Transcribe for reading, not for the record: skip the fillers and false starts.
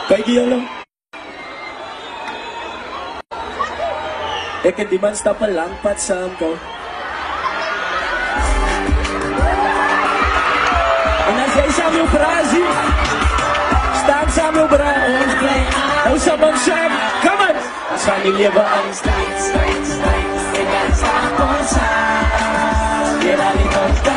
Kijk jullie. Ik heb die man stappen lang pad samen ko. En als jij samen op razi, staan samen op razi. Hoe zou man zijn? Kom on! Als familie we aan strijd. Ik ben samen op samen. Je laat niet